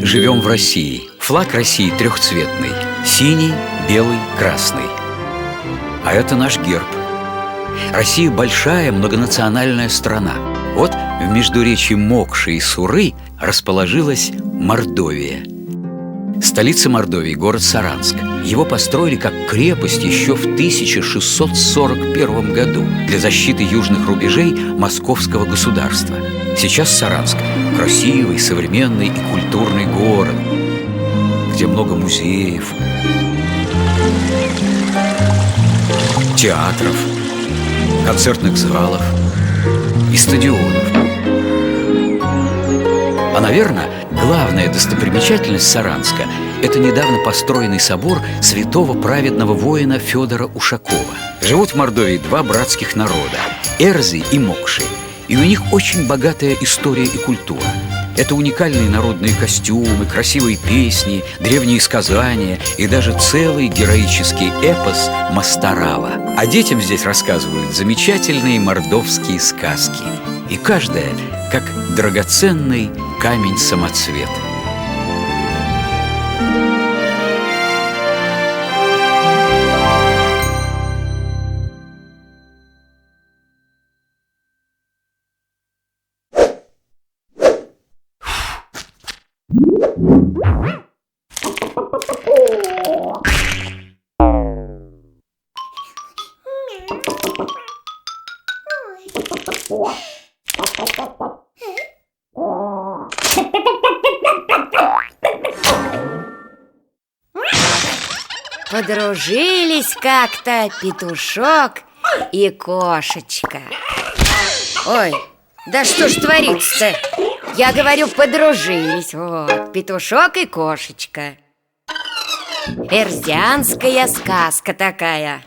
живем в России. Флаг России трехцветный: синий, белый, красный. А это наш герб. Россия большая многонациональная страна. Вот в междуречии Мокши и Суры расположилась Мордовия. Столица Мордовии – город Саранск. Его построили как крепость еще в 1641 году для защиты южных рубежей московского государства. Сейчас Саранск – красивый, современный и культурный город, где много музеев, театров, концертных залов и стадионов. А, наверное, главная достопримечательность Саранска – это недавно построенный собор святого праведного воина Федора Ушакова. Живут в Мордовии два братских народа – Эрзы и Мокши. И у них очень богатая история и культура. Это уникальные народные костюмы, красивые песни, древние сказания и даже целый героический эпос Мастарава. А детям здесь рассказывают замечательные мордовские сказки. И каждая как драгоценный камень-самоцвет. Подружились как-то петушок и кошечка. Ой, да что ж творится-то? Я говорю, подружились. Вот, петушок и кошечка. Эрзианская сказка такая.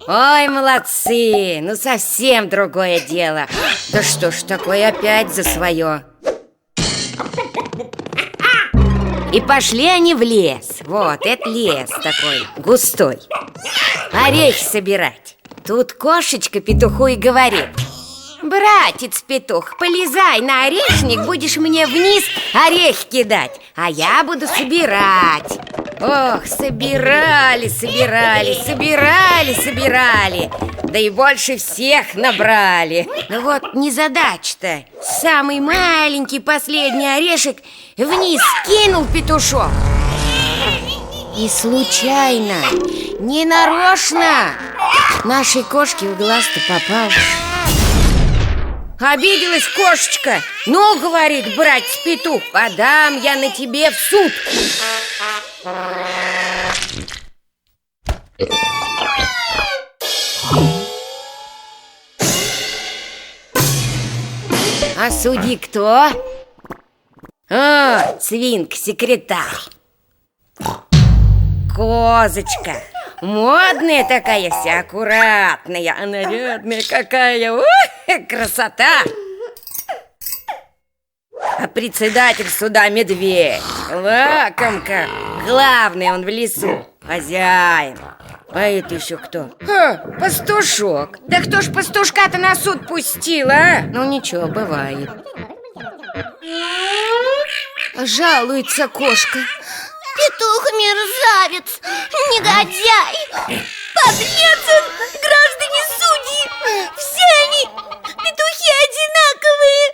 Ой, молодцы, ну совсем другое дело. Да что ж такое опять за свое? И пошли они в лес. Вот, это лес такой, густой. Орехи собирать. Тут кошечка петуху и говорит: братец петух, полезай на орешник, будешь мне вниз орех кидать, а я буду собирать. Ох, собирали, да и больше всех набрали. Ну вот незадача-то. Самый маленький последний орешек вниз кинул петушок. И случайно, ненарочно нашей кошке в глаз-то попал. Обиделась кошечка. Ну, говорит братец петух, подам я на тебе в суд. А судьи кто? О, свинка-секретарь. Козочка. Модная такая вся, аккуратная, а нарядная какая. Ой, красота. А председатель суда медведь. Лакомка. Главный он в лесу. Хозяин. А это еще кто? Пастушок. Да кто ж пастушка-то на суд пустил, а? Ну ничего, бывает. Жалуется кошка. Петух мерзавец, негодяй, подлец он, граждане судьи. Все они, петухи, одинаковые.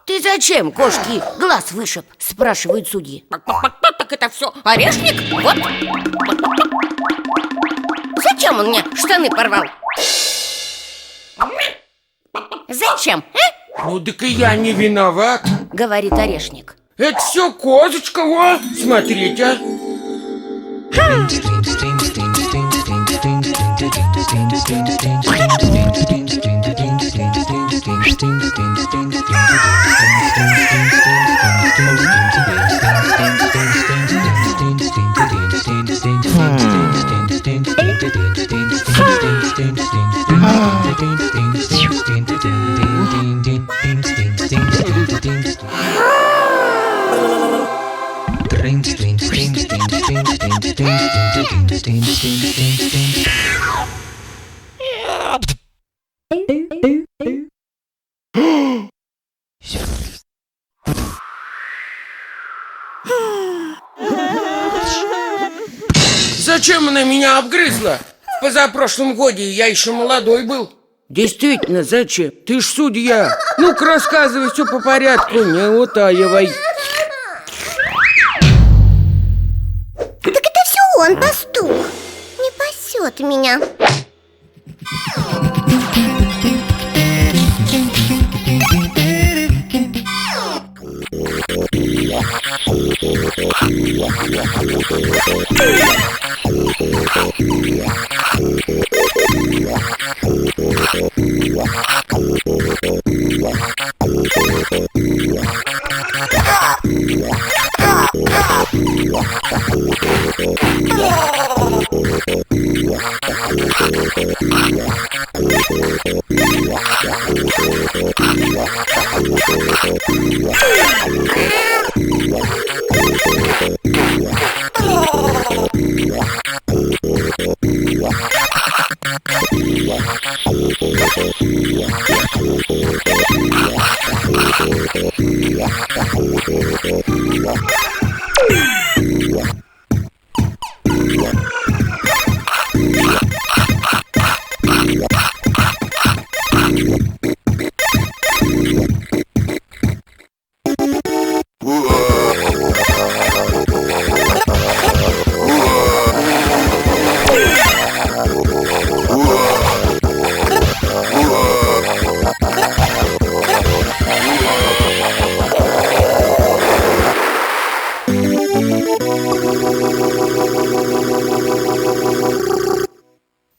Ты зачем кошке глаз вышиб? Спрашивают судьи. Так это все орешник? Вот. Зачем он мне штаны порвал? Зачем, а? Ну, так и я не виноват, говорит орешник. Это все козочка, о, смотрите. Зачем она меня обгрызла? В позапрошлом годе я еще молодой был. Действительно, зачем? Ты ж судья. Ну-ка, рассказывай все по порядку, не утаивай. Так это все он, пастух. Не пасет меня.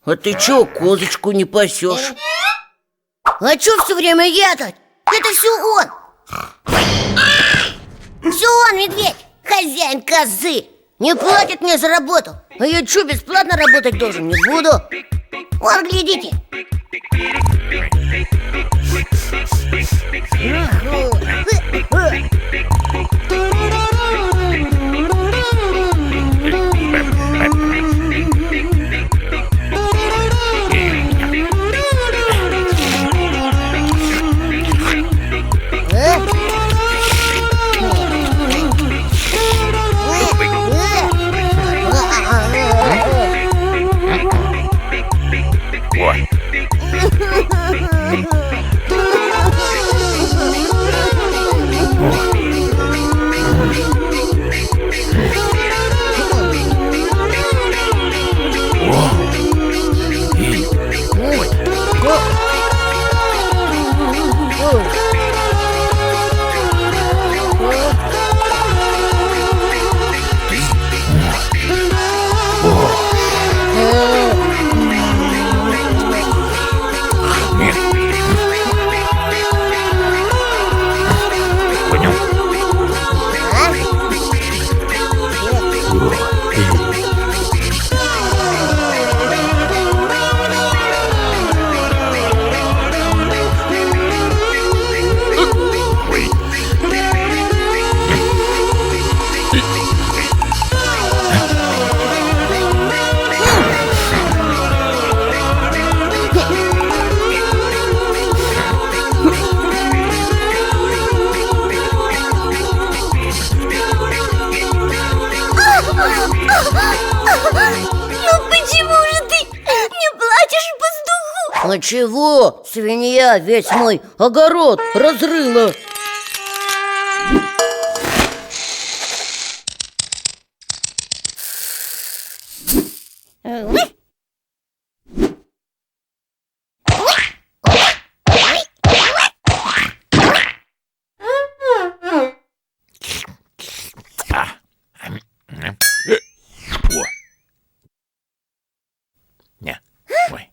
А ты чё козочку не пасешь? А чё все время я-то? Это все он. Все он, медведь, хозяин козы. Не платит мне за работу. А я чё, бесплатно работать должен? Не буду. Вон, глядите. Ну почему же ты не платишь пастуху? А чего? Свинья весь мой огород разрыла. Не. Ой.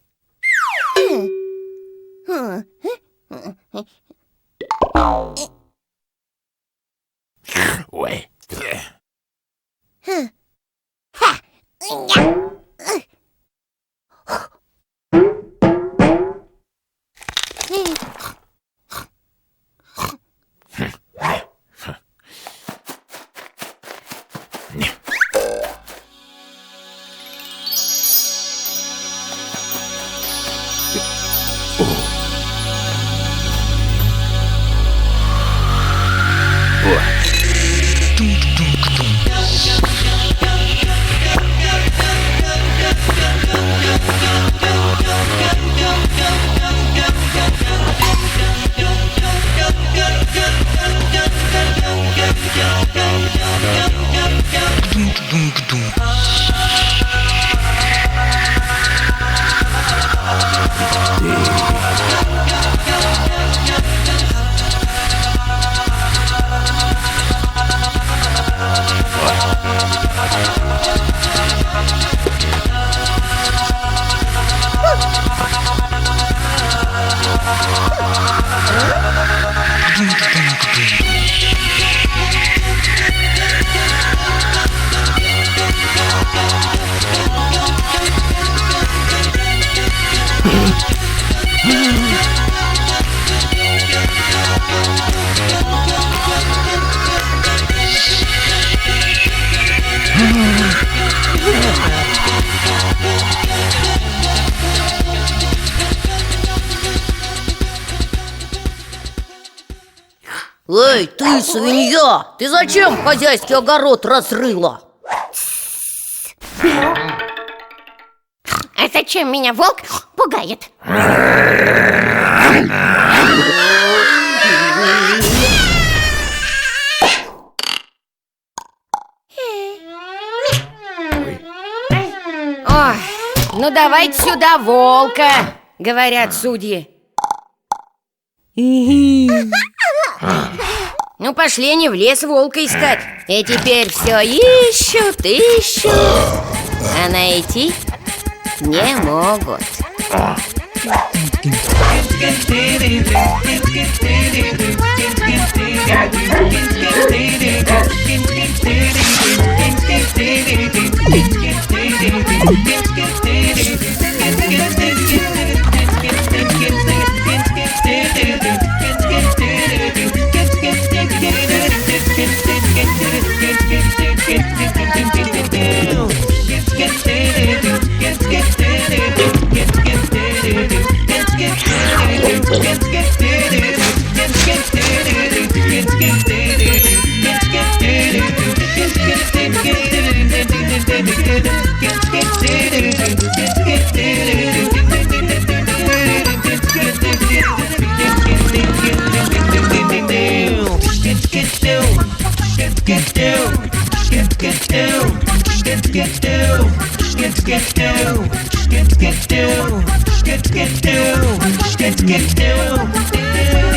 Эй, ты, свинья, ты зачем хозяйский огород разрыла? А зачем меня волк пугает? Ой, ну давайте сюда волка, говорят судьи. Ну пошли они в лес волка искать. И теперь все ищут, а найти не могут. Get down.